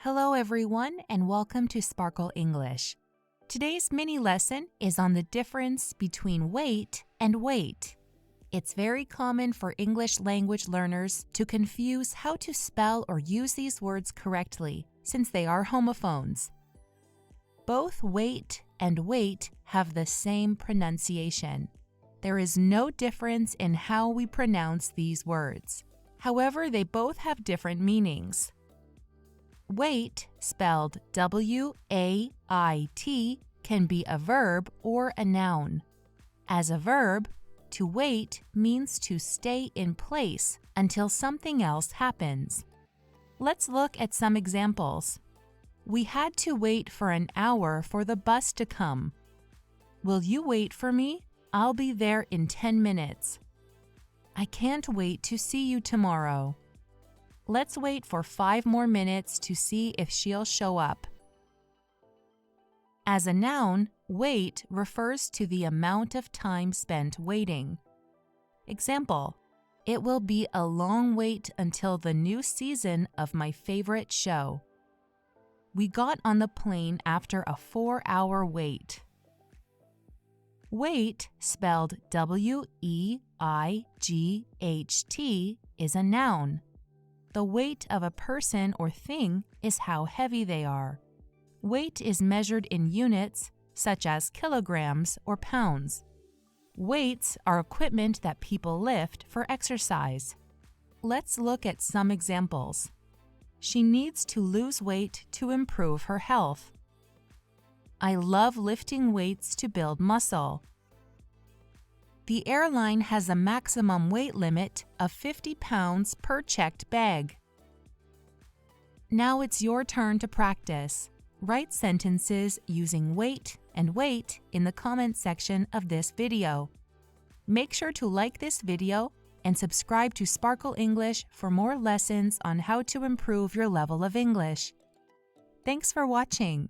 Hello everyone and welcome to Sparkle English. Today's mini lesson is on the difference between wait and wait. It's very common for English language learners to confuse how to spell or use these words correctly since they are homophones. Both wait and wait have the same pronunciation. There is no difference in how we pronounce these words. However, they both have different meanings. Wait, spelled W-A-I-T, can be a verb or a noun. As a verb, to wait means to stay in place until something else happens. Let's look at some examples. We had to wait for an hour for the bus to come. Will you wait for me? I'll be there in 10 minutes. I can't wait to see you tomorrow. Let's wait for 5 more minutes to see if she'll show up. As a noun, wait refers to the amount of time spent waiting. Example, it will be a long wait until the new season of my favorite show. We got on the plane after a 4-hour wait. Wait, spelled W-E-I-G-H-T, is a noun. The weight of a person or thing is how heavy they are. Weight is measured in units, such as kilograms or pounds. Weights are equipment that people lift for exercise. Let's look at some examples. She needs to lose weight to improve her health. I love lifting weights to build muscle. The airline has a maximum weight limit of 50 pounds per checked bag. Now it's your turn to practice. Write sentences using wait and wait in the comment section of this video. Make sure to like this video and subscribe to Sparkle English for more lessons on how to improve your level of English. Thanks for watching.